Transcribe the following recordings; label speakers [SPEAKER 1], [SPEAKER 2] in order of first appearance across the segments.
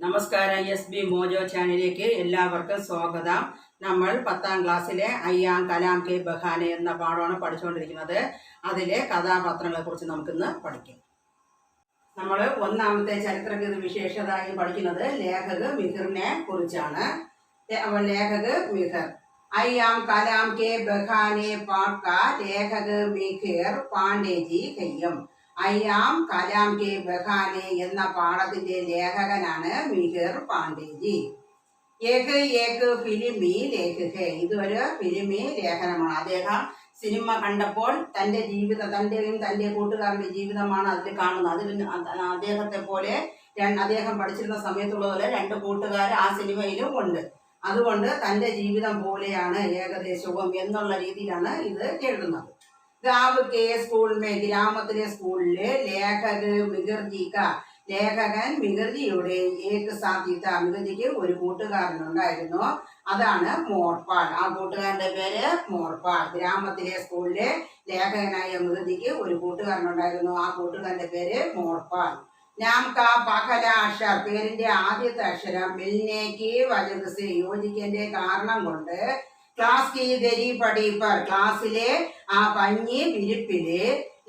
[SPEAKER 1] നമസ്കാരം. SB mojo ചാനലിലേക്ക് എല്ലാവർക്കും സ്വാഗതം. നമ്മൾ 10ാം ക്ലാസ്സിലെ അയ്യാം കലാം കെ ബഹാനെ എന്ന പാഠമാണ് പഠിച്ചുകൊണ്ടിരിക്കുന്നത്. അതിലെ കഥാപാത്രങ്ങളെ കുറിച്ച് നമുക്കിന്ന് പഠിക്കാം. നമ്മൾ ഒന്നാമത്തെ ചരിത്രഗീത വിശേഷതായി പഠിക്കുന്നത് ലേഖക് മിഹിറിനെ കുറിച്ചാണ്. ലേഖക് മിഹിർ അയ്യാം കലാം കെ ബഹാനെ പാട്ട് ലേഖക് മിഹിർ പാണ്ഡേജി കയ്യം. അയ്യാം കലാം കെ ബഹാനെ എന്ന പാഠത്തിന്റെ ലേഖകനാണ് മിഹിർ പാണ്ഡേജി. ഏക് ഏക് ഫിലിമി ലേഖക്, ഇതൊരു ഫിലിമി ലേഖനമാണ്. അദ്ദേഹം സിനിമ കണ്ടപ്പോൾ തന്റെയും തന്റെ കൂട്ടുകാരന്റെ ജീവിതമാണ് അതിൽ കാണുന്നത്. അതിൽ അദ്ദേഹത്തെ പോലെ അദ്ദേഹം പഠിച്ചിരുന്ന സമയത്തുള്ളതുപോലെ 2 കൂട്ടുകാർ ആ സിനിമയിലും ഉണ്ട്. അതുകൊണ്ട് തന്റെ ജീവിതം പോലെയാണ് ഏകദേശവും എന്നുള്ള രീതിയിലാണ് ഇത് എഴുതുന്നത്. ഗാവ് കെ സ്കൂൾ ഗ്രാമത്തിലെ സ്കൂളിലെ ലേഖക് മിഹിർജി ലേഖകൻ മിഹിർജിയുടെ ഏക സാധ്യത, മിഹിർജിക്ക് ഒരു കൂട്ടുകാരനുണ്ടായിരുന്നു. അതാണ് മോർപാൽ. ആ കൂട്ടുകാരന്റെ പേര് മോർപാൽ. ഗ്രാമത്തിലെ സ്കൂളിലെ ലേഖകനായ മിഹിർജിക്ക് ഒരു കൂട്ടുകാരനുണ്ടായിരുന്നു. ആ കൂട്ടുകാരന്റെ പേര് മോർപാൽ. നാം കാ പഹല അക്ഷർ, പേരിന്റെ ആദ്യത്തെ അക്ഷരം മിൽനേക്ക് വജഹ് യോജിക്കേണ്ട കാരണം കൊണ്ട് ക്ലാസ് കി ദരി പടി പർ, ക്ലാസ്സിലെ ആ പഞ്ഞി വിരിപ്പില്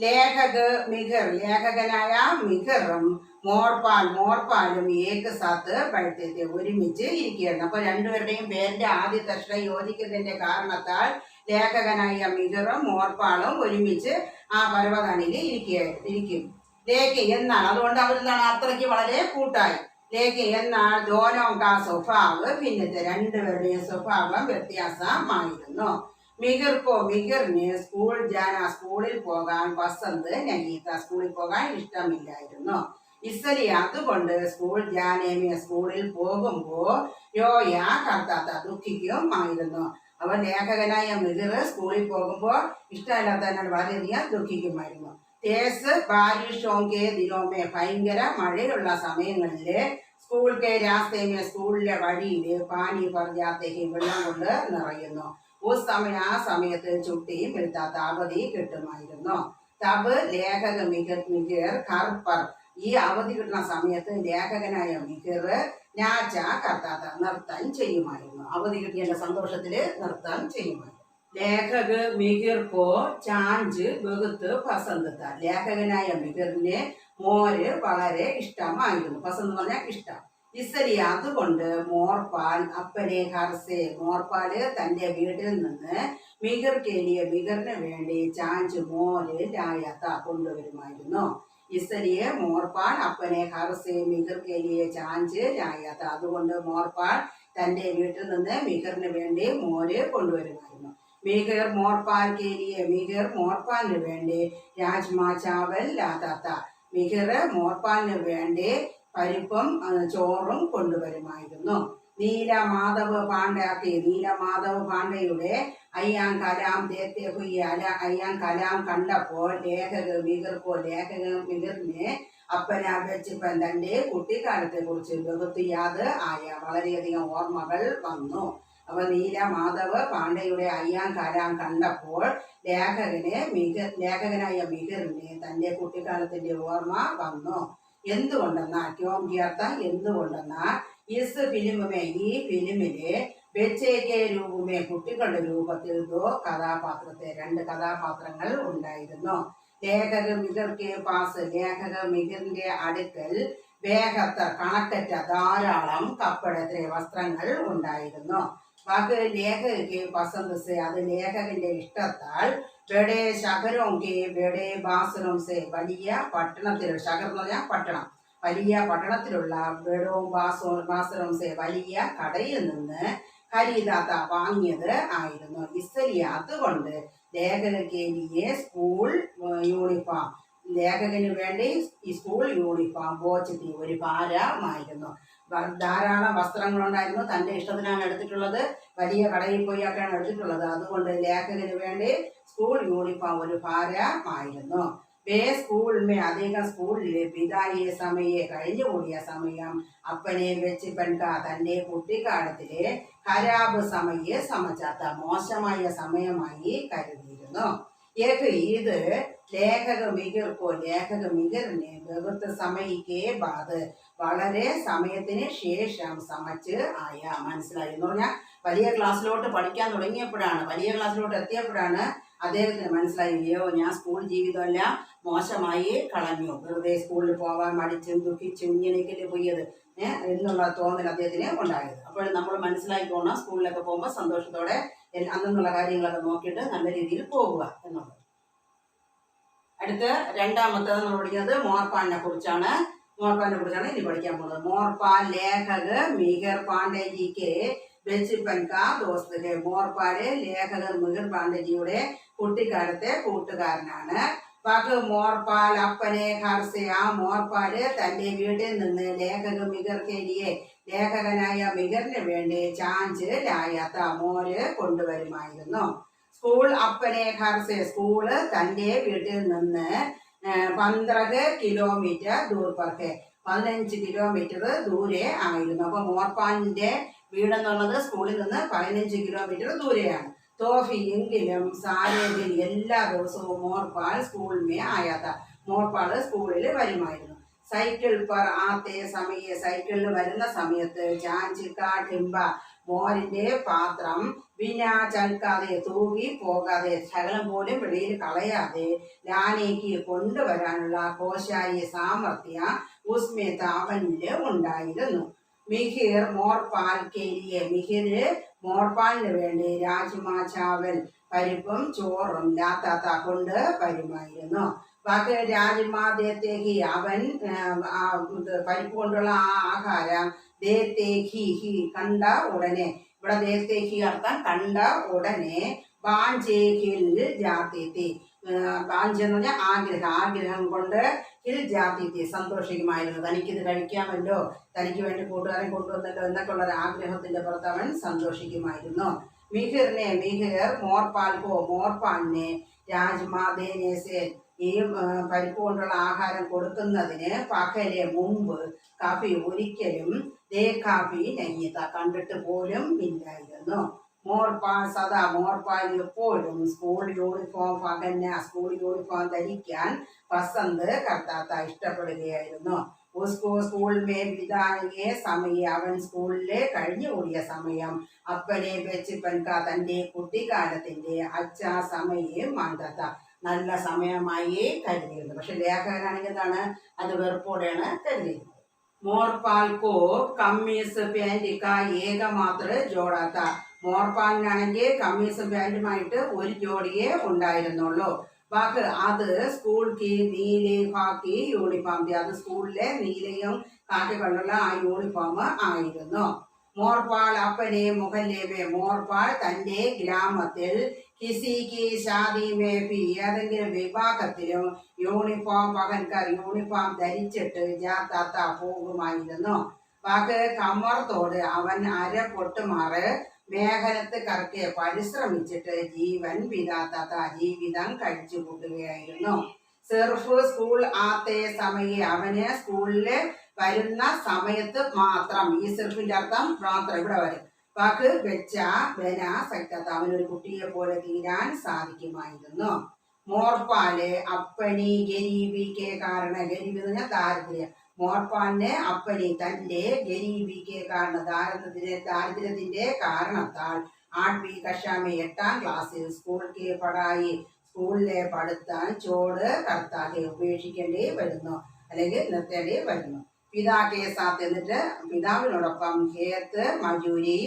[SPEAKER 1] ലേഖക് മിഹിർ, ലേഖകനായ മിഹിറും മോർപാലും ഏക സാത്ത് പഠിത്തത്തെ ഒരുമിച്ച് ഇരിക്കുകയായിരുന്നു. അപ്പൊ രണ്ടുപേരുടെയും പേരിന്റെ ആദ്യത്തെ അക്ഷരം യോജിക്കുന്നതിന്റെ കാരണത്താൽ ലേഖകനായ മിഹിറും മോർപാലും ഒരുമിച്ച് ആ പർവ്വതാനിൽ ഇരിക്കും. ലേക്ക് എന്നാൽ, അതുകൊണ്ട് അവരെന്താണ് അത്രയ്ക്ക് വളരെ കൂട്ടായി. ലേക്ക് എന്നാൽ ദോനോ കാ സ്വഭാവ് ഭിന്നത്തെ, രണ്ടുപേരുടെയും സ്വഭാവം വ്യത്യാസമായിരുന്നു. മിഹിറിന് സ്കൂളിൽ പോകാൻ പസന്ത് നഹീത്ത, സ്കൂളിൽ പോകാൻ ഇഷ്ടമില്ലായിരുന്നു. ഇസലി, അതുകൊണ്ട് സ്കൂളിൽ പോകുമ്പോ യോയ കർത്താത്ത, ദുഃഖിക്കുമായിരുന്നു. അവൻ ലേഖകനായ മിഹിർ സ്കൂളിൽ പോകുമ്പോ ഇഷ്ടമില്ലാത്തതിനാൽ വളരെയധികം ദുഃഖിക്കുമായിരുന്നു. തേസ് ബാരിഷോങ്കെ ദിനോമേ, ഭയങ്കര മഴയുള്ള സമയങ്ങളില് സ്കൂൾ കെ രാസ്തേമേ, സ്കൂളിലെ വഴിയില് പാനി പർജാത്തേക്ക്, വെള്ളം കൊണ്ട് നിറയുന്നു. ആ സമയത്ത് ചുട്ടിയും എഴുത്താത്ത അവധി കിട്ടുമായിരുന്നു. തബ് ലേഖക മിഹിർ കർപ്പർ, ഈ അവധി കിട്ടുന്ന സമയത്ത് ലേഖകനായ മിഹിർ നാച്ച കർത്താത്ത, നൃത്തം ചെയ്യുമായിരുന്നു. അവധി കിട്ടിയ സന്തോഷത്തില് നൃത്തം ചെയ്യുമായിരുന്നു. ലേഖക് മിഹിർ കോ ചാഞ്ച് ബഹുത്ത് പസന്ത് ത, ലേഖകനായ മിഹിറിന് മോര് വളരെ ഇഷ്ടമായിരുന്നു. പസന്ത് എന്ന് പറഞ്ഞാൽ ഇഷ്ടം. ഇസലി, അതുകൊണ്ട് മോർപാൽ അപ്പനെ ഹർസെ, മോർപാല് തന്റെ വീട്ടിൽ നിന്ന് മിഹിറിന് വേണ്ടി ചാഞ്ച് മോര് ലായത്ത കൊണ്ടുവരുമായിരുന്നു. ഇസലിയെ മോർപാൽ അപ്പനെ ഹർസെ മിഹിർ ചാഞ്ച് ലായത്ത, അതുകൊണ്ട് മോർപാൽ തന്റെ വീട്ടിൽ നിന്ന് മിഹിറിന് വേണ്ടി മോര് കൊണ്ടുവരുമായിരുന്നു. മിഹിർ മോർപാലിന് വേണ്ടി രാജ്മാ ചാവൽ ലാത്താത്ത, മിഹിർ മോർപാലിന് വേണ്ടി പരിപ്പും ചോറും കൊണ്ടുവരുമായിരുന്നു. നീലമാധവ് പാണ്ഡെയുടെ അയ്യാം കലാം ദേത്തെ ഹുയി, അയ്യാം കലാം കണ്ടപ്പോൾ ലേഖക് മിഹിറിന് അപ്പന ബച്ചപ്പൻ, തന്റെ കുട്ടിക്കാലത്തെ കുറിച്ച് ബഹുത്ത് യാദ് ആയ, വളരെയധികം ഓർമ്മകൾ വന്നു. അപ്പൊ നീലമാധവ് പാണ്ഡെയുടെ അയ്യാം കലാം കണ്ടപ്പോൾ ലേഖകനായ മിഹിറിന് തന്റെ കുട്ടിക്കാലത്തിന്റെ ഓർമ്മ വന്നു. എന്തുകൊണ്ടെന്നാൽ ഇസ് ഫിലിമേ, ഈ ഫിലിമിലെ ബച്ചേക്കെ രൂപമേ, കുട്ടികളുടെ രൂപത്തിൽ 2 കഥാപാത്രങ്ങൾ ഉണ്ടായിരുന്നു. ലേഖക് മിഹിർക്കെ പാസ്, ലേഖക മിഹിറിന്റെ അടുക്കൽ വേഗത്തർ, കണക്കറ്റ ധാരാളം കപ്പടത്തെ വസ്ത്രങ്ങൾ ഉണ്ടായിരുന്നു. ബാക്കി ലേഖക് പസന്ത് സെ, അത് ലേഖകന്റെ ഇഷ്ടത്താൽ ബഡേ ശഹരോം കെ ബഡേ ബാസറോം സെ, വലിയ പട്ടണത്തിലുള്ള, ശഹർ എന്ന് പറഞ്ഞാൽ പട്ടണം, വലിയ പട്ടണത്തിലുള്ള ബഡോ ബാസറോം സെ, വലിയ കടയിൽ നിന്ന് ഖരീദാത്ത വാങ്ങിയത് ആയിരുന്നു. ഇസലി, അതുകൊണ്ട് ലേഖകന് സ്കൂൾ യൂണിഫോം, ലേഖകന് വേണ്ടി ഈ സ്കൂൾ യൂണിഫോം ബോച്ചത്തി, ഒരു ഭാരമായിരുന്നു. ധാരാളം വസ്ത്രങ്ങളുണ്ടായിരുന്നു. തന്റെ ഇഷ്ടത്തിനാണ് എടുത്തിട്ടുള്ളത്. വലിയ കടയിൽ പോയിട്ടാണ് എടുത്തിട്ടുള്ളത്. അതുകൊണ്ട് ലേഖകന് വേണ്ടി സ്കൂൾ യൂണിഫോം ഒരു ഭാരമായിരുന്നു. അദ്ദേഹം സ്കൂളിലെ പിതായെ സമയെ, കഴിഞ്ഞുകൂടിയ സമയം അപ്പനെ വെച്ച് പെൺക, തന്റെ കുട്ടിക്കാലത്തിലെ ഖരാബ് സമയെ സമചാത്ത, മോശമായ സമയമായി കരുതിയിരുന്നു. यह ईद लेखक मिगिर को लेखक मिगिर ने बहुत समय के बाद വളരെ സമയത്തിന് ശേഷം സമച്ച് ആയ മനസ്സിലായി എന്ന് പറഞ്ഞാൽ വലിയ ക്ലാസ്സിലോട്ട് പഠിക്കാൻ തുടങ്ങിയപ്പോഴാണ് വലിയ ക്ലാസ്സിലോട്ട് എത്തിയപ്പോഴാണ് അദ്ദേഹത്തിന് മനസ്സിലായി അയ്യോ ഞാൻ സ്കൂൾ ജീവിതമെല്ലാം മോശമായി കളഞ്ഞു വെറുതെ സ്കൂളിൽ പോകാൻ മടിച്ചും ദുഃഖിച്ചും ഇങ്ങനെയൊക്കെ പോയത് എന്നുള്ള തോന്നൽ അദ്ദേഹത്തിന് ഉണ്ടായത്. അപ്പോൾ നമ്മൾ മനസ്സിലാക്കി പോകണം സ്കൂളിലൊക്കെ പോകുമ്പോൾ സന്തോഷത്തോടെ അന്നുള്ള കാര്യങ്ങളൊക്കെ നോക്കിയിട്ട് നല്ല രീതിയിൽ പോകുക എന്നുള്ളത്. അടുത്ത രണ്ടാമത്തേത് നമ്മൾ പഠിക്കുന്നത് മോർപാലിനെ കുറിച്ചാണ്. ഇനി പഠിക്കാൻ പോകുന്നത്. മോർപാൽ ലേഖക മിഹിർ പാണ്ഡേജിക്ക് ബെച്ചിപ്പൻ കാ ദോസ്ത് ഹെ. മോർപാല് ലേഖകർ മിഹിർ പാണ്ഡേജിയുടെ കുട്ടിക്കാലത്തെ കൂട്ടുകാരനാണ്. പക് മോർപാൽ അപ്പനെ ഘർസെ. ആ മോർപാല് തന്റെ വീട്ടിൽ നിന്ന് ലേഖക മിഹിർ കെലിയെ ലേഖകനായ മിഹിറിന് വേണ്ടി ചാഞ്ച് ലായത്ത മോര് കൊണ്ടുവരുമായിരുന്നു. സ്കൂൾ അപ്പനെ ഘർസെ. സ്കൂള് തന്റെ വീട്ടിൽ നിന്ന് 15 കിലോമീറ്റർ ദൂർ പർക്കെ 15 കിലോമീറ്റർ ദൂരെ ആയിരുന്നു. അപ്പൊ മോർപാലിന്റെ വീടെന്നുള്ളത് സ്കൂളിൽ നിന്ന് 15 കിലോമീറ്റർ ദൂരെയാണ്. തോഫി എങ്കിലും സാരേദിൽ എല്ലാ ദിവസവും മോർപാൽ സ്കൂളിൽ ആയാത്ത മോർപാൽ സ്കൂളിൽ വരുമായിരുന്നു. സൈക്കിൾ പർ ആത്തെ സമയ സൈക്കിളിൽ വരുന്ന സമയത്ത് ചാഞ്ചിക്ക ടിമ്പ മോരിന്റെ പാത്രം വിനാ ചൽക്കാതെ തൂകി പോകാതെ ശകലം പോലും വെളിയിൽ കളയാതെ ലാനേക്ക് കൊണ്ടുവരാനുള്ള കോശായി സാമർഥ്യ ഉസ്മേത അവനില് ഉണ്ടായിരുന്നു. മിഹിർ മോർപാൽ കേലിയെ. മിഹിര് മോർപാലിന് വേണ്ടി രാജ്മാ ചാവൽ പരിപ്പും ചോറും ലാത്താത്ത കൊണ്ട് വരുമായിരുന്നു. ബാക്കി രാജ്മാ ദേത്തേഹി അവൻ പരിപ്പ് കൊണ്ടുള്ള ആ ആഹാരം ദേത്തേഹി കണ്ട ഉടനെ. ഇവിടെ ദേത്തേഹി അർത്ഥം കണ്ട ഉടനെ ബാഞ്ചേഹിൽ ജാതിത്തി. ബാഞ്ച് എന്ന് പറഞ്ഞാൽ ആഗ്രഹം കൊണ്ട് ഹിൽ ജാതിത്തി സന്തോഷിക്കുമായിരുന്നു. തനിക്കിത് കഴിക്കാമല്ലോ, തനിക്ക് വേണ്ടി കൂട്ടുകാരൻ കൊണ്ടുവന്നല്ലോ എന്നൊക്കെ ഉള്ള ഒരു ആഗ്രഹത്തിന്റെ പുറത്ത് അവൻ സന്തോഷിക്കുമായിരുന്നു. മിഹിർ മോർപാലിനെ രാജ്മാദേനേസെ ഈ പരിപ്പ് കൊണ്ടുള്ള ആഹാരം കൊടുക്കുന്നതിന് പകലെ മുമ്പ് കാപ്പി ഒരിക്കലും കാപ്പി നെയ്യത കണ്ടിട്ട് പോലും ഇല്ലായിരുന്നു. മോർപാൽ എപ്പോഴും സ്കൂൾ യൂണിഫോം ധരിക്കാൻ പസന്ത് കർത്താത്ത ഇഷ്ടപ്പെടുകയായിരുന്നു. സ്കൂൾ മേ ബിതാനിയെ സമയം അവൻ സ്കൂളിലെ കഴിഞ്ഞുകൂടിയ സമയം അപ്പനെ ബെച്ചിപ്പൻക തന്റെ കുട്ടിക്കാലത്തിന്റെ അച്ഛാ സമയം മാന്തത്ത നല്ല സമയമായി കരുതിയിരുന്നു. പക്ഷെ ലേഖകനാണെങ്കിൽ എന്താണ് അത് വെറുപ്പോടെയാണ് കരുതിയിരുന്നത്. മോർപാൽക്കോ കമ്മീസ് പാൻറ്റിക്ക ഏകമാത്ര ജോടാത്ത. മോർപാലിനാണെങ്കിൽ കമ്മീസും പാൻറ്റുമായിട്ട് ഒരു ജോഡിയെ ഉണ്ടായിരുന്നുള്ളൂ. ബാക്കി അത് സ്കൂൾക്ക് നീല കാക്കി യൂണിഫോം. അത് സ്കൂളിലെ നീലയും കാക്കി കൊണ്ടുള്ള ആ യൂണിഫോം ആയിരുന്നു. മോർപാൽ അപ്പനെ മുഹല്ലേമേ. മോർപാൽ തന്റെ ഗ്രാമത്തിൽ കിസിക്ക് ഷാദി മേഫി ഏതെങ്കിലും വിഭാഗത്തിലും യൂണിഫോം യൂണിഫോം ധരിച്ചിട്ട് ജാത്താത്ത പോകുമായിരുന്നു. ബാക്കി കമർത്തോട് അവൻ അര പൊട്ടുമാറ് മേഖലത്ത് കറക്കെ പരിശ്രമിച്ചിട്ട് ജീവൻ വിധാത്താത്ത ജീവിതം കഴിച്ചു കൂട്ടുകയായിരുന്നു. സെർഫ് സ്കൂൾ ആത്തെ സമയം അവന് സ്കൂളില് വരുന്ന സമയത്ത് മാത്രം. ഈ സെർഫിന്റെ അർത്ഥം മാത്രം ഇവിടെ വരും. വാക്ക് വെച്ച ബന സക്തത്ത അവനൊരു കുട്ടിയെ പോലെ തീരാൻ സാധിക്കുമായിരുന്നു. മോർപാല് അപ്പനി ഗരീബിക്ക് കാരണം. ഗരീബി എന്ന് പറഞ്ഞാൽ ദാരിദ്ര്യം. മോർപാലിന് അപ്പനി തന്റെ ഗരീബിക്ക് കാരണം ദാരിദ്ര്യത്തിന്റെ കാരണത്താൽ 8वीं कक्षा में 8ാം ക്ലാസ്സിൽ സ്കൂളിലെ പഠിത്തം ചോട് കർത്താക്കെ ഉപേക്ഷിക്കേണ്ടി വരുന്നു അല്ലെങ്കിൽ നിർത്തേണ്ടി വരുന്നു. പിതാക്കെ സാത്ത് എന്നിട്ട് പിതാവിനോടൊപ്പം ഹേത്ത് മജൂരി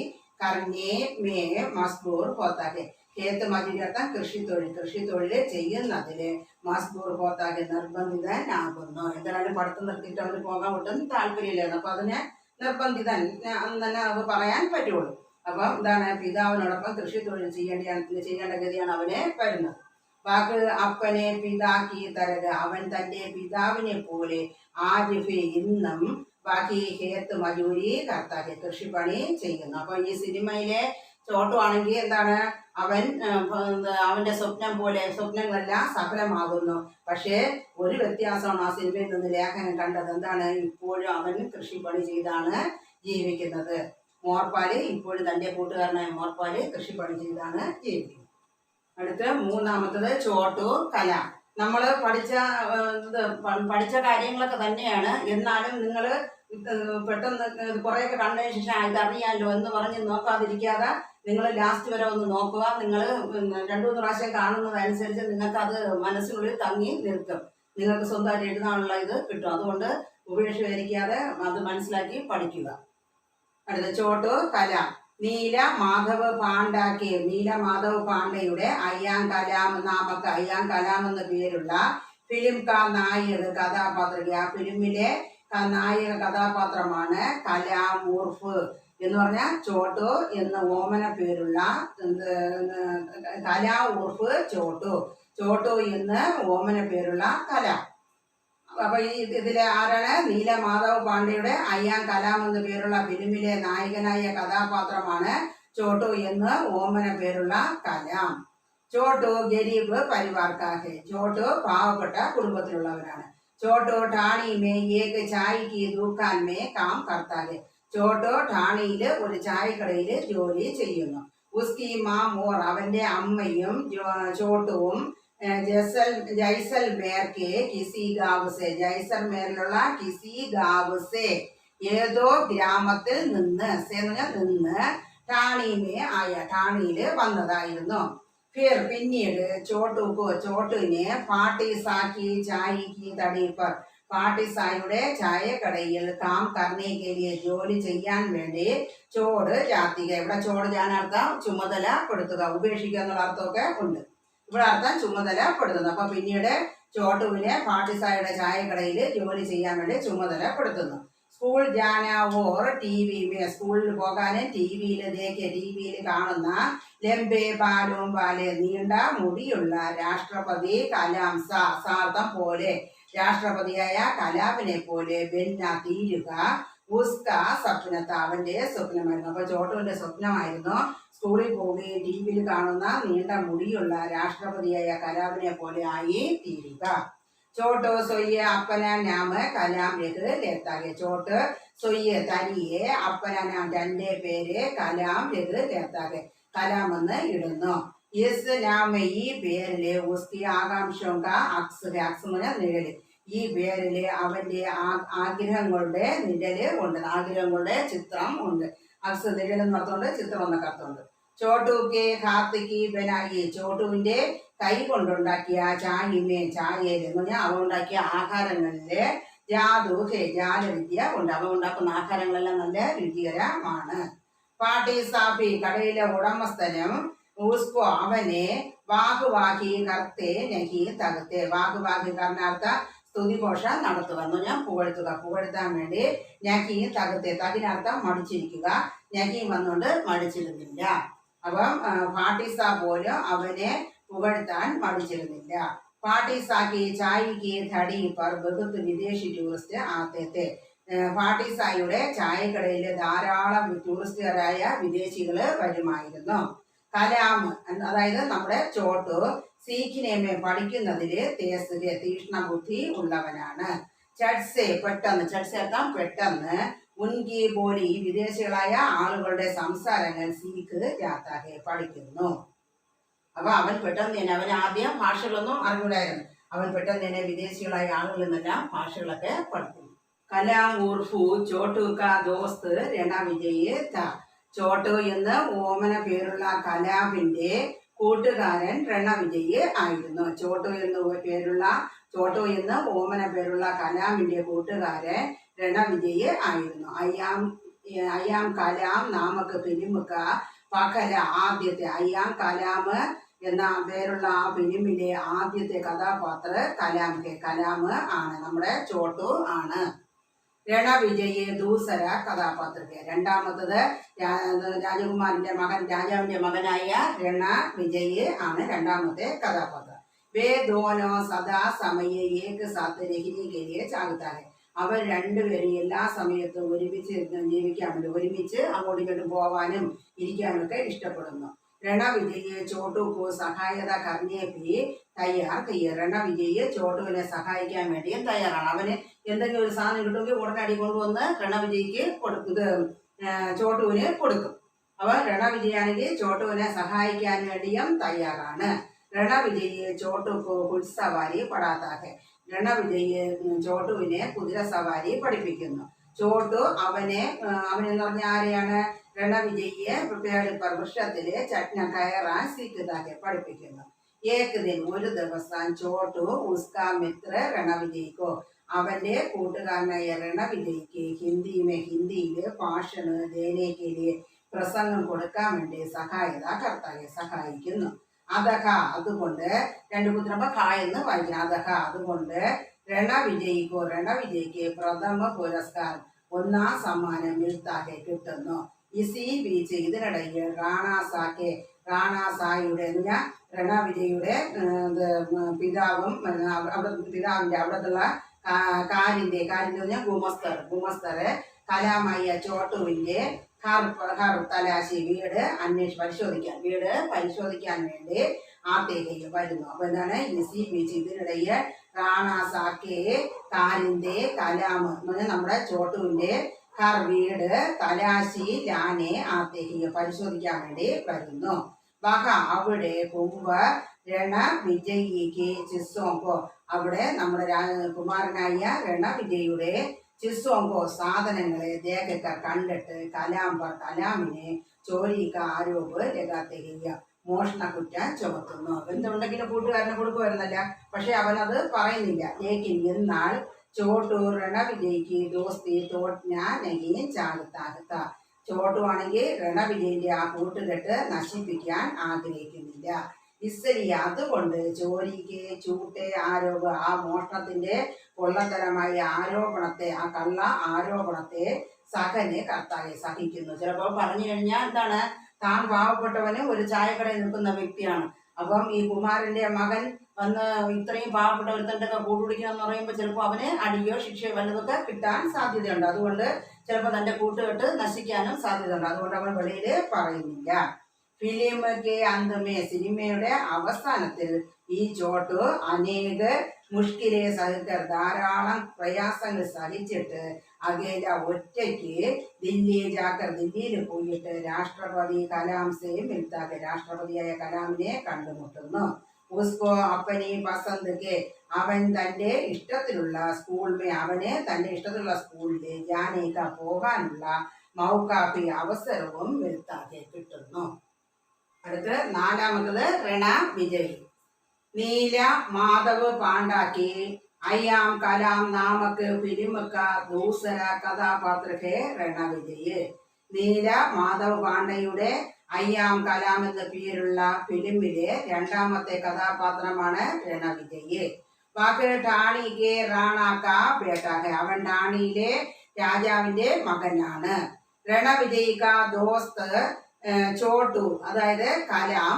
[SPEAKER 1] കർണേ മേ മസ്ബൂർ ഹോത്താക്കെ. ഹേത്ത് മജൂരി അർത്ഥം കൃഷിത്തൊഴിൽ ചെയ്യുന്നതില് മസ്ബൂർ ഹോത്താക്കെ നിർബന്ധിതനാകുന്നു. എന്തായാലും പഠിത്തം നിർത്തിയിട്ട് അവന് പോകാൻ ഒട്ടും താല്പര്യമില്ലായിരുന്നു. അപ്പൊ അതിനെ നിർബന്ധിതൻ തന്നെ അത് പറയാൻ പറ്റുള്ളൂ. അപ്പൊ എന്താണ് പിതാവിനോടൊപ്പം കൃഷിത്തൊഴിൽ ചെയ്യേണ്ട ഗതിയാണ് അവനെ വരുന്നത്. വാക്ക് അപ്പനെ പിതാക്കി തരക. അവൻ തന്റെ പിതാവിനെ പോലെ ആരിഫെ ഇന്നും ബാക്കി ഹേത്ത് മജൂരി കർത്താക്കി കൃഷിപ്പണി ചെയ്യുന്നു. അപ്പൊ ഈ സിനിമയിലെ ചോട്ടു ആണെങ്കിൽ എന്താണ് അവന്റെ സ്വപ്നങ്ങളെല്ലാം സഫലമാകുന്നു. പക്ഷേ ഒരു വ്യത്യാസമാണ് ആ സിനിമയിൽ നിന്ന് ലേഖനം കണ്ടത്. എന്താണ് ഇപ്പോഴും അവൻ കൃഷിപ്പണി ചെയ്താണ് ജീവിക്കുന്നത്. മോർപാല് ഇപ്പോഴും തന്റെ കൂട്ടുകാരനായ മോർപാല് കൃഷിപ്പണി ചെയ്താണ് ജീവിക്കുന്നത്. അടുത്ത മൂന്നാമത്തത് ചോട്ടു കല. നമ്മൾ പഠിച്ച കാര്യങ്ങളൊക്കെ തന്നെയാണ്. എന്നാലും നിങ്ങൾ പെട്ടെന്ന് കുറേയൊക്കെ കണ്ടതിന് ശേഷം ഇതറിയാമല്ലോ എന്ന് പറഞ്ഞ് നോക്കാതിരിക്കാതെ നിങ്ങൾ ലാസ്റ്റ് വരെ ഒന്ന് നോക്കുക. നിങ്ങൾ 2-3 പ്രാവശ്യം കാണുന്നതനുസരിച്ച് നിങ്ങൾക്കത് മനസ്സിനുള്ളിൽ തങ്ങി നിൽക്കും. നിങ്ങൾക്ക് സ്വന്തമായിട്ട് എഴുതാനുള്ള ഇത് കിട്ടും. അതുകൊണ്ട് ഉപേക്ഷിക്കാതെ അത് മനസ്സിലാക്കി പഠിക്കുക. അടുത്ത ചോട്ടു കല. നീല മാധവ് പാണ്ഡെയുടെ അയ്യാം കലാം നാമക്ക് അയ്യാം കലാം എന്ന പേരുള്ള ഫിലിം നായക കഥാപാത്ര. ആ ഫിലിമിലെ നായക കഥാപാത്രമാണ് കലാം ഉർഫ് എന്ന് പറഞ്ഞാൽ ചോട്ടു എന്ന ഓമന പേരുള്ള കലാ ഉർഫ് ചോട്ടു എന്ന് ഓമന പേരുള്ള കല. അപ്പൊ ഇതിലെ ആരാണ്? നീല മാധവ് പാണ്ഡെയുടെ അയ്യാം കലാം എന്ന പേരുള്ള ഫിലിമിലെ നായകനായ കഥാപാത്രമാണ് ചോട്ടു എന്ന് ഓമന പേരുള്ള കലാം. ചോട്ടു ഗരീബ് പരിവാർക്കാഹെ. ചോട്ടു പാവപ്പെട്ട കുടുംബത്തിലുള്ളവരാണ്. ചോട്ടു ഠാണി മേ ഏക് ചായക്ക് ദുക്കാൻ മേ കാം കർത്താഹെ. ചോട്ടു ഠാണിയില് ഒരു ചായക്കടയിൽ ജോലി ചെയ്യുന്നു. ഉസ്കി മാം ഓർ അവന്റെ അമ്മയും ചോട്ടുവും ജൈസൽമേർക്ക് കിസി ഗാവ് സെ. ജൈസൽമേറിലുള്ള കിസി ഗാവ് സെ ഏതോ ഗ്രാമത്തിൽ നിന്ന് ഠാണിയില് വന്നതായിരുന്നു. പിന്നീട് ചോട്ടുവിനെ പാട്ടിസാക്കി ചായക്ക് തടീപ്പർ. പാട്ടിസായുടെ ചായക്കടയിൽ കാം കർണേക്കേലിയെ ജോലി ചെയ്യാൻ വേണ്ടി ചോട് ജാത്തിക. ഇവിടെ ചോട് ജാനർത്ഥം ചുമതലപ്പെടുത്തുക, ഉപേക്ഷിക്കുക എന്നുള്ള അർത്ഥമൊക്കെ ഉണ്ട്. ഇവിടെ അർത്ഥം ചുമതലപ്പെടുത്തുന്നു. അപ്പൊ പിന്നീട് ചോട്ടുവിനെ പാട്ടിസായുടെ ചായക്കടയിൽ ജോലി ചെയ്യാൻ വേണ്ടി ചുമതലപ്പെടുത്തുന്നു. സ്കൂൾ ജാന ഓർ TV സ്കൂളിൽ പോകാനും ടിവിയിൽ കാണുന്ന ലംബേ ബാലും ബാലെ നീണ്ട മുടിയുള്ള രാഷ്ട്രപതി കലാം സാർത്ഥം പോലെ രാഷ്ട്രപതിയായ കലാമിനെ പോലെ ബെന്ന തീരുക. ഉസ്ക സ്വപ്നത്ത അവന്റെ സ്വപ്നമായിരുന്നു. അപ്പൊ ചോട്ടുവിന്റെ സ്വപ്നമായിരുന്നു സ്കൂളിൽ പോവുകയും ടിവിയിൽ കാണുന്ന നീണ്ട മുടിയുള്ള രാഷ്ട്രപതിയായ കലാമിനെ പോലെ ആയി തീരുക. ചോട്ട് സൊയ്യ അപ്പന നാമ കലാം രഘ് ലേത്താകെ. ചോട്ട് സൊയ്യ തനിയെ അപ്പന നാം തന്റെ പേര് കലാം രഘ് ലേത്താകെ കലാം എന്ന് ഇടുന്നു. യെസ് നാമ ഈ പേരില് ഉസ്കി ആകാംക്ഷ അക്സ് നിഴല്. ഈ പേരില് അവന്റെ ആഗ്രഹങ്ങളുടെ നിഴല് ഉണ്ട്, ആഗ്രഹങ്ങളുടെ ചിത്രം ഉണ്ട്. അക്സ് നിഴൽ എന്ന് അർത്ഥമുണ്ട്, ചിത്രം എന്നൊക്കെ അർത്ഥമുണ്ട്. ചോട്ടുക്കെ ഹാത്തിക്ക് ബനായി. ചോട്ടുവിന്റെ കൈ കൊണ്ടുണ്ടാക്കിയ ചായയിൽ എന്ന് പറഞ്ഞാൽ അവ ഉണ്ടാക്കിയ ആഹാരങ്ങളില് ജാലവിദ്യ ഉണ്ട്. അവ ഉണ്ടാക്കുന്ന ആഹാരങ്ങളെല്ലാം നല്ല രുചികരമാണ്. പാട്ടി സാഫി കടയിലെ ഉടമസ്ഥനും ഉസ്കോ അവനെ വാഹുവാഹി കർത്തേ നഹി തകത്തെ. വാഹുവാഹി കർണാർത്ഥ സ്തുതിഘോഷ നടത്തുക എന്ന് പറഞ്ഞാൽ പുകഴ്ത്താൻ വേണ്ടി നഹി തകത്തെ. തകിനർത്ഥം മടിച്ചിരിക്കുക. നഹി വന്നുകൊണ്ട് മടിച്ചിരുന്നില്ല. അപ്പം പാട്ടിസാ പോലും അവനെ പുകഴ്ത്താൻ മടിച്ചിരുന്നില്ല. പാട്ടിസാക്കി ചായക്ക് ധടി പർ ബഹുത്ത് വിദേശി ടൂറിസ്റ്റ് ആത്തേത്തെ. പാട്ടിസായുടെ ചായക്കടയിൽ ധാരാളം ടൂറിസ്റ്റുകാരായ വിദേശികൾ വരുമായിരുന്നു. കലാം അതായത് നമ്മുടെ ചോട്ടു സീഖിനേമെ പഠിക്കുന്നതില് തീക്ഷ്ണ ബുദ്ധി ഉള്ളവനാണ്. ചട്സെ പെട്ടെന്ന്, ചട്സെ അർത്ഥം പെട്ടെന്ന്. ഉൻകി ബോലി വിദേശികളായ ആളുകളുടെ സംസാരങ്ങൾ സീഖ് ജാത്താഹെ പഠിക്കുന്നു. അപ്പൊ അവൻ പെട്ടെന്ന് തന്നെ, അവൻ ആദ്യം ഭാഷകളൊന്നും അറിഞ്ഞൂടായിരുന്നു. അവൻ പെട്ടെന്ന് തന്നെ വിദേശികളായ ആളുകളിൽ നിന്നെല്ലാം ഭാഷകളൊക്കെ പഠിക്കുന്നു. കലാം ഉർഫു ചോട്ടു കാ ദോസ്ത് രണ വിജയ് ത. ചോട്ടു എന്ന് ഓമന പേരുള്ള കലാമിന്റെ കൂട്ടുകാരൻ രണവിജയ് ആയിരുന്നു. ചോട്ടു എന്ന് ഓമന പേരുള്ള കലാമിന്റെ കൂട്ടുകാരൻ രണവിജയ് ആയിരുന്നു. അയ്യാം കലാം നാമക്ക് ഫിലിമുക്ക പകല ആദ്യത്തെ അയ്യാം കലാം എന്ന പേരുള്ള ആ ഫിലിമിലെ ആദ്യത്തെ കഥാപാത്ര കലാം ആണ്, നമ്മുടെ ചോട്ടു ആണ്. രണവിജയ് ദൂസര കഥാപാത്രത്തെ. രണ്ടാമത്തത് രാജാവിന്റെ മകനായ രണവിജയ് ആണ് രണ്ടാമത്തെ കഥാപാത്രം. വേ ദോനോ സദാ സമയ ഏക സാത്ത് രഹിനിയെ ചാകുത്താതെ. അവർ രണ്ടുപേരും എല്ലാ സമയത്തും ഒരുമിച്ച് ജീവിക്കാൻ വേണ്ടി, ഒരുമിച്ച് അങ്ങോട്ടും ഇങ്ങോട്ടും പോവാനും ഇരിക്കാനും ഒക്കെ ഇഷ്ടപ്പെടുന്നു. രണവിജയ് ചോട്ടുക്കു സഹായത കർണേപ്പി തയ്യാർ. രണവിജയ് ചോട്ടുവിനെ സഹായിക്കാൻ വേണ്ടിയും തയ്യാറാണ്. അവന് എന്തെങ്കിലും ഒരു സാധനം കിട്ടുമെങ്കിൽ ഉടനടി കൊണ്ടുവന്ന് രണവിജയ്ക്ക് ചോട്ടുവിന് കൊടുക്കും. അവർ രണവിജയാണെങ്കിൽ ചോട്ടുവിനെ സഹായിക്കാൻ വേണ്ടിയും തയ്യാറാണ്. രണവിജയ് ചോട്ടു को കുതിരസവാരി പടാത്താക്കെ. രണവിജയ് ചോട്ടുവിനെ കുതിരസവാരി പഠിപ്പിക്കുന്നു. ചോട്ടു അവനെന്ന് പറഞ്ഞ ആരെയാണ്? രണവിജയെ വൃക്ഷത്തില് ചട്ന കയറാൻ സീക്കതാക്കെ പഠിപ്പിക്കുന്നു. ഏക് ദിൻ ഒരു ദിവസം ചോട്ടു ഉസ്കാ മിത്ര രണവിജയ്ക്കോ അവന്റെ കൂട്ടുകാരനായ രണവിജയ്ക്ക് ഹിന്ദിയില് ഭാഷണ് ദേനേക്ക് പ്രസംഗം കൊടുക്കാൻ വേണ്ടി സഹായിക്കുന്നു. അദഹ അതുകൊണ്ട് രണ്ട് കുത്തിനപ്പോ എന്ന് വായിക്കണം. അദഹ അതുകൊണ്ട് രണവിജയ്ക്ക് പ്രഥമ പുരസ്കാരം ഒന്നാം സമ്മാനം മിൽത്താക്കെ കിട്ടുന്നു. ഇസി ബീച്ച് ഇതിനിടയിൽ റാണാസായുടെ രണവിജയുടെ പിതാവിന്റെ അവിടത്തുള്ള കാലിന്റെ ഗുമസ്തർ കലാമയ്യ ചോട്ടുവിന്റെ തലാശി വീട് പരിശോധിക്കാൻ വേണ്ടി ആത്തേക്ക് വരുന്നു. അപ്പൊ എന്താണ് ഇസി ബീച്ച് ഇതിനിടയിൽ റാണാസാക്കെ കാലിന്റെ കലാമ് നമ്മുടെ ചോട്ടുവിന്റെ വീട് തലാശി ലാനെ ആത്തേക്ക് പരിശോധിക്കാൻ വേണ്ടി വരുന്നു. വഹ അവിടെ കുംഭ രണവിജയിക്ക് ചിസ്സോങ്കോ അവിടെ നമ്മുടെ കുമാരനായ രണവിജയുടെ ചിസ്സോങ്കോ സാധനങ്ങളെ ദേഹക്കാർ കണ്ടിട്ട് കലാമിനെ ചോരിക്ക ആരോപ് ലഗാത്തേക്ക് മോഷണ കുറ്റം ചുമത്തുന്നു. എന്തുണ്ടെങ്കിലും കൂട്ടുകാരനെ കൊടുക്കുമായിരുന്നല്ല, പക്ഷെ അവനത് പറയുന്നില്ല. ലേക്കിൻ എന്നാൽ ചോട്ടു രണവിജയ്ക്ക് ദോസ്തി തോട്ന നഹീം ചാകത്താകത്ത ചോട്ടു ആണെങ്കിൽ രണവിജയന്റെ ആ കൂട്ടുകെട്ട് നശിപ്പിക്കാൻ ആഗ്രഹിക്കുന്നില്ല. ഇസ്സലിയ അതുകൊണ്ട് ചോരിക്ക് ചൂട്ടെ ആരോപ ആ മോഷണത്തിന്റെ കൊള്ളത്തരമായ ആരോപണത്തെ ആ കള്ള ആരോപണത്തെ സഹനെ കർത്താവെ സഹിക്കുന്നു. ചിലപ്പോൾ പറഞ്ഞു കഴിഞ്ഞാൽ എന്താണ്, താൻ പാവപ്പെട്ടവന് ഒരു ചായക്കടയിൽ നിൽക്കുന്ന വ്യക്തിയാണ്. അപ്പം ഈ കുമാരന്റെ മകൻ വന്ന് ഇത്രയും പാവപ്പെട്ട ഒരുത്തൻ്റെയൊക്കെ കൂട്ടുപിടിക്കണം എന്ന് പറയുമ്പോൾ ചിലപ്പോൾ അവന് അടിയോ ശിക്ഷയോ വല്ലതൊക്കെ കിട്ടാൻ സാധ്യതയുണ്ട്. അതുകൊണ്ട് ചിലപ്പോൾ തൻ്റെ കൂട്ടുകെട്ട് നശിക്കാനും സാധ്യതയുണ്ട്. അതുകൊണ്ട് അവൻ വെളിയിൽ പറയുന്നില്ല. ഫിലിമൊക്കെ അന്തമേ സിനിമയുടെ അവസാനത്തിൽ ഈ ചോട്ടു അനേക മുഷ്കിലെ സഹിക്കർ ധാരാളം പ്രയാസങ്ങൾ സഹിച്ചിട്ട് അകേല ഒറ്റയ്ക്ക് ദില്ലിയിൽ പോയിട്ട് രാഷ്ട്രപതി കലാം സെ മിൽത്താക്കെ രാഷ്ട്രപതിയായ കലാമിനെ കണ്ടുമുട്ടുന്നു. ഉസ്കോ അപ്പനി പസന്ത് അവൻ തൻ്റെ ഇഷ്ടത്തിലുള്ള സ്കൂളിൽ ജാനേക്ക പോകാനുള്ള മൗക്കാപ്പി അവസരവും മിൽത്താക്കെ കിട്ടുന്നു. അടുത്ത് നാലാമത്തത് രണവിജയ്. നീല മാധവ് പാണ്ഡാക്കി അയ്യാം കലാം നാമക്ക് ഫിലിമക്ക ദൂസര കഥാപാത്രക്കെ രണവിജയ്. നീല മാധവ് പാണ്ഡയുടെ അയ്യാം കലാം എന്ന പേരുള്ള ഫിലിമിലെ രണ്ടാമത്തെ കഥാപാത്രമാണ് രണവിജയ്. ബാക്കി ടാണിക്ക് റാണാക്ക ബേട്ടാക്കെ അവൻ ടാണിയിലെ രാജാവിന്റെ മകനാണ്. രണവിജയ്ക്ക ദോസ്ത് ചോട്ടു അതായത് കലാം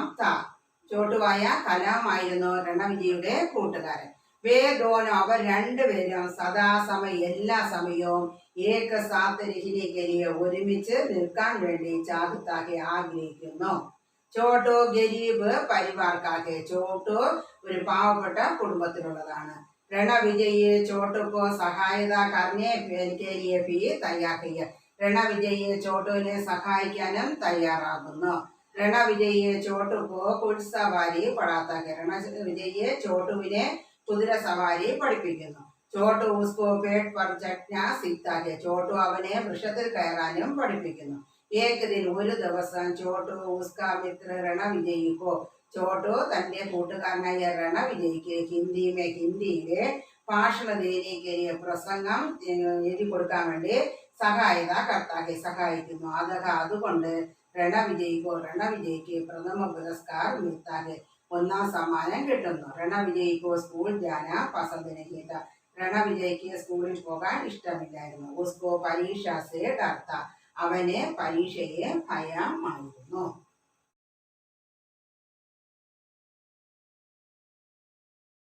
[SPEAKER 1] ചോട്ടുവായ കലാമായിരുന്നു രണവിജയുടെ കൂട്ടുകാരൻ. വേദോനോ അവർ രണ്ടുപേരും സദാസമയം എല്ലാ സമയവും ഏക സാത്ത് രഹിനിക്കരിയെ ഒരുമിച്ച് നിൽക്കാൻ വേണ്ടി ചാകുത്താക്കി ആഗ്രഹിക്കുന്നു. ചോട്ടു ഗരീബ് പരിവാർക്കാക്കെ ചോട്ടു ഒരു പാവപ്പെട്ട കുടുംബത്തിലുള്ളതാണ്. രണവിജയ് ചോട്ടുക്കോ സഹായത കർണേ ഫീ തയ്യാക്കിയ രണവിജയ് ചോട്ടുവിനെ സഹായിക്കാനും തയ്യാറാകുന്നു. രണവിജയ് ചോട്ടുക്കോ കുതിരസവാരി പടാത്താക്കി രണവിജയ് ചോട്ടുവിനെ കുതിരസവാരി പഠിപ്പിക്കുന്നു. ചോട്ടു ഉസ്കോ പേട്ട് പർ ചട്ന സിക്താക്കെ ചോട്ടു അവനെ വൃക്ഷത്തിൽ കയറാനും പഠിപ്പിക്കുന്നു. ഏക് ദിൻ ഒരു ദിവസം ചോട്ടു ഉസ്കാ മിത്ര രണവിജയ്ക്കോ ചോട്ടു തന്റെ കൂട്ടുകാരനായ രണവിജയ്ക്ക് ഹിന്ദിയിലെ ഭാഷണ ദേനിക്കരിയ പ്രസംഗം എഴുതി കൊടുക്കാൻ വേണ്ടി സഹായിക്കുന്നു. അതുകൊണ്ട് രണവിജയ്ക്ക് പ്രഥമ പുരസ്കാർ മിൽത്താക്കെ ഒന്നാം സമ്മാനം കിട്ടുന്നു. രണവിജയ്ക്കോ സ്കൂൾ ജാന പസന്ത് നഹീ താ രണവിജയ്ക്ക് സ്കൂളിൽ പോകാൻ ഇഷ്ടമില്ലായിരുന്നു. ഉസ്കോ പരീക്ഷ സേ ഡർത്ത അവന് പരീക്ഷയെ ഭയമായിരുന്നു.